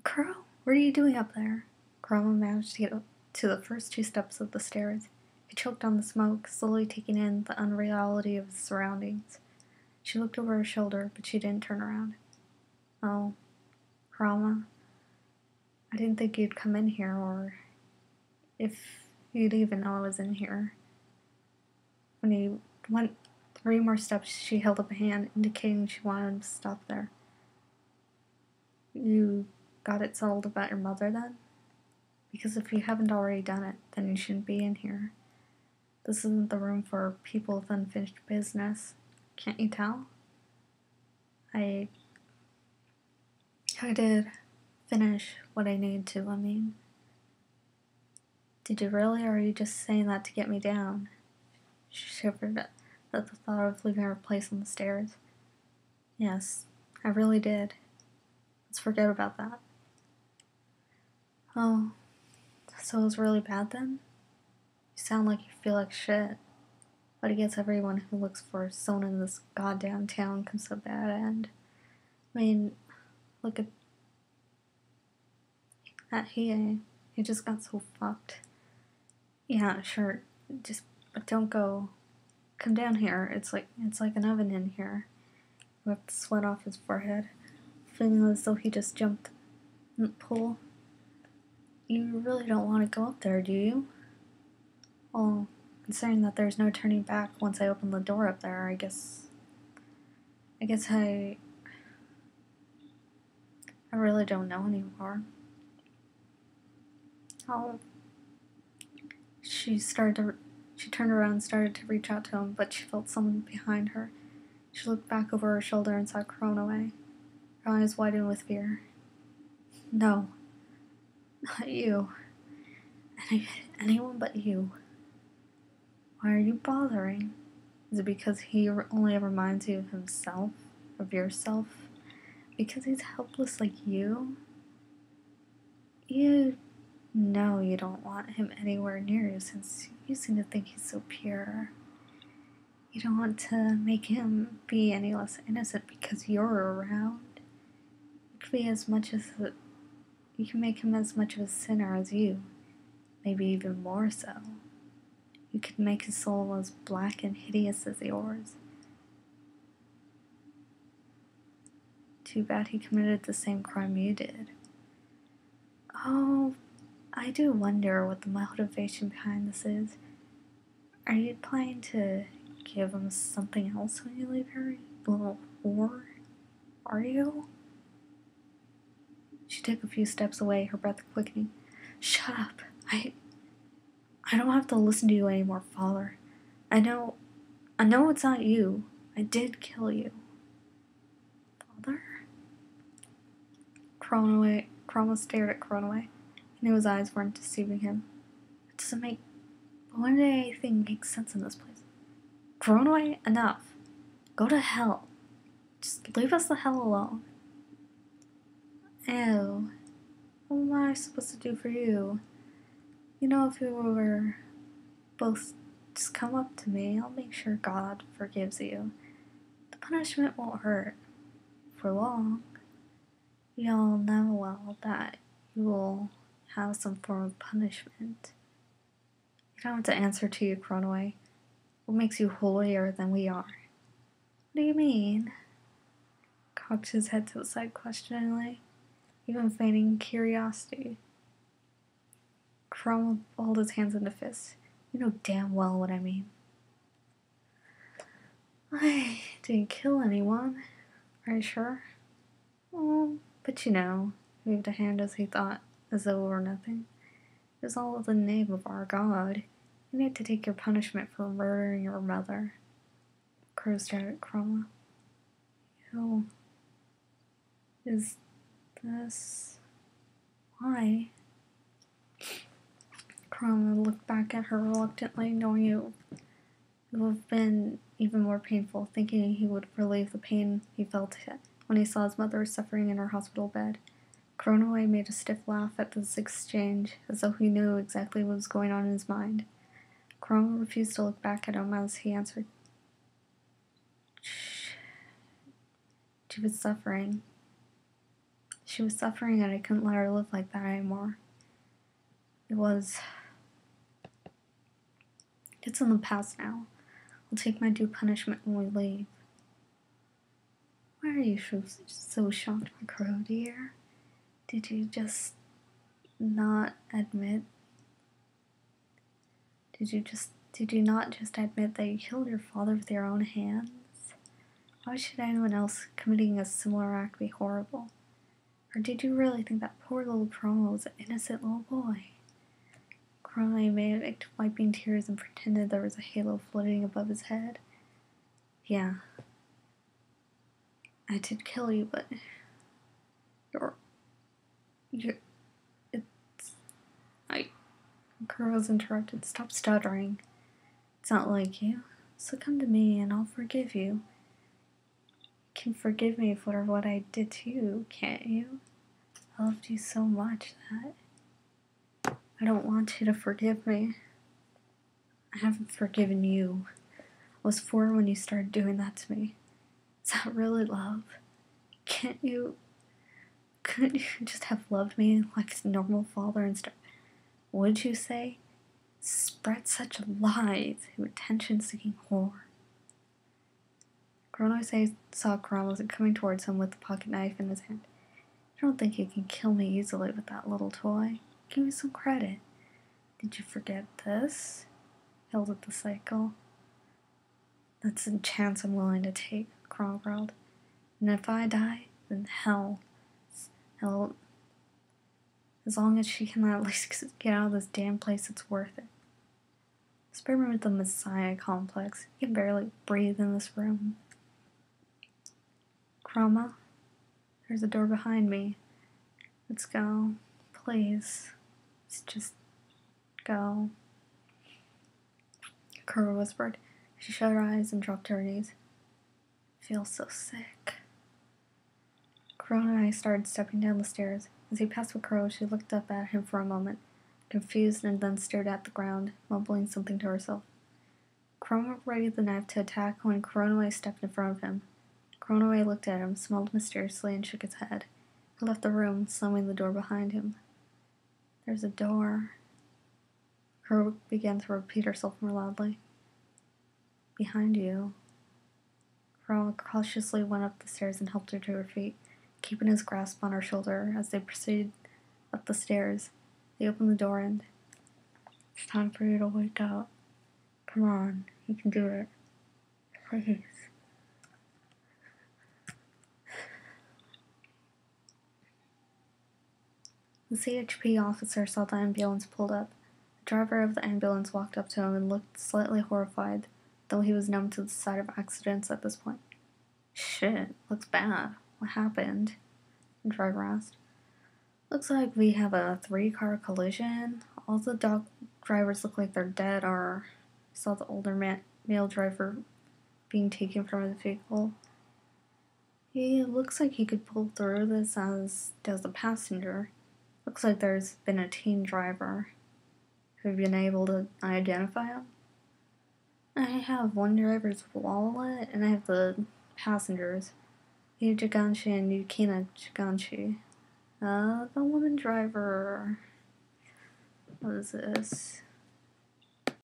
Crow, what are you doing up there? Crow managed to get up to the first 2 steps of the stairs. He choked on the smoke, slowly taking in the unreality of his surroundings. She looked over her shoulder, but she didn't turn around. Oh, Rama, I didn't think you'd come in here, or if you'd even know I was in here. When he went 3 more steps, she held up a hand, indicating she wanted him to stop there. You got it settled about your mother, then? Because if you haven't already done it, then you shouldn't be in here. This isn't the room for people with unfinished business. Can't you tell? I did finish what I needed to, I mean. Did you really, or are you just saying that to get me down? She shivered at the thought of leaving her place on the stairs. Yes, I really did. Let's forget about that. Oh, so it was really bad then? You sound like you feel like shit. But I guess everyone who looks for someone in this goddamn town comes to a bad end. I mean, look at Hiei. He just got so fucked. Yeah, sure. But don't go. Come down here. It's like an oven in here. He wiped the sweat off his forehead, feeling as though he just jumped in the pool. You really don't want to go up there, do you? Well, considering that there's no turning back once I open the door up there, I guess I really don't know anymore. Oh, she turned around and started to reach out to him, but she felt someone behind her. She looked back over her shoulder and saw Koronaway. Her eyes widened with fear. No, not you. Anyone but you. Why are you bothering? Is it because he only ever reminds you of himself? Of yourself? Because he's helpless like you? You know you don't want him anywhere near you since you seem to think he's so pure. You don't want to make him be any less innocent because you're around. You can make him as much of a sinner as you, maybe even more so. You could make his soul as black and hideous as yours. Too bad he committed the same crime you did. Oh, I do wonder what the motivation behind this is. Are you planning to give him something else when you leave here, you little whore? Are you? She took a few steps away, her breath quickening. Shut up. I don't have to listen to you anymore, Father. I know it's not you. I did kill you. Father? Chroma stared at Coronaway. He knew his eyes weren't deceiving him. It doesn't make... When did anything make sense in this place? Coronaway, enough. Go to hell. Just leave us the hell alone. Ew. What am I supposed to do for you? You know, if you were both just come up to me, I'll make sure God forgives you. The punishment won't hurt for long. We all know well that you will have some form of punishment. You don't have to answer to you, Cronaway. What makes you holier than we are? What do you mean? Cocked his head to the side questioningly, even feigning curiosity. Cromwell balled his hands into fists. You know damn well what I mean. I didn't kill anyone. Are you sure? Well, but you know, he waved a hand as though it were nothing. It was all in the name of our God. You need to take your punishment for murdering your mother. Crow stared at Cromwell. Ew. Is this... Why? Cromwell looked back at her reluctantly, knowing it would have been even more painful, thinking he would relieve the pain he felt when he saw his mother suffering in her hospital bed. Cronaway made a stiff laugh at this exchange, as though he knew exactly what was going on in his mind. Cromwell refused to look back at him as he answered. She was suffering. She was suffering and I couldn't let her live like that anymore. It's in the past now. I'll take my due punishment when we leave. Why are you so shocked, my crow dear? Did you just not admit? Did you not just admit that you killed your father with your own hands? Why should anyone else committing a similar act be horrible? Or did you really think that poor little Chroma was an innocent little boy? Chroma mimicked wiping tears and pretended there was a halo floating above his head. Yeah. I did kill you, but Chroma was interrupted. Stop stuttering. It's not like you. So come to me and I'll forgive you. You can forgive me for what I did to you, can't you? I loved you so much that I don't want you to forgive me. I haven't forgiven you. I was 4 when you started doing that to me. Is that really love? Couldn't you just have loved me like a normal father instead? Would you say? Spread such lies, you attention-seeking whore. Kuronoi saw Kurama coming towards him with the pocket knife in his hand. I don't think you can kill me easily with that little toy. Give me some credit. Did you forget this? Held at the cycle. That's a chance I'm willing to take, Kurama growled. And if I die, then hell. As long as she can at least get out of this damn place, it's worth it. Spare me with the Messiah complex. You can barely breathe in this room. Chroma, there's a door behind me. Let's go. Please. Let's just go. Kuro whispered. She shut her eyes and dropped to her knees. I feel so sick. Kuro and I started stepping down the stairs. As he passed with Kuro, she looked up at him for a moment, confused, and then stared at the ground, mumbling something to herself. Chroma readied the knife to attack when Kuronoi stepped in front of him. Kuronoi looked at him, smiled mysteriously, and shook his head. He left the room, slamming the door behind him. There's a door. Kuro began to repeat herself more loudly. Behind you. Kuro cautiously went up the stairs and helped her to her feet, keeping his grasp on her shoulder as they proceeded up the stairs. They opened the door and... It's time for you to wake up. Come on, you can do it. Please. The CHP officer saw the ambulance pulled up. The driver of the ambulance walked up to him and looked slightly horrified, though he was numb to the sight of accidents at this point. Shit, looks bad. What happened? The driver asked. Looks like we have a 3-car collision. All the drivers look like they're dead, or saw the older male driver being taken from the vehicle. He looks like he could pull through this, as does the passenger. Looks like there's been a teen driver. Have you been able to identify him? I have one driver's wallet, and I have the passengers. Yu Jiganshi and Yukina Jiganshi. The woman driver... What is this?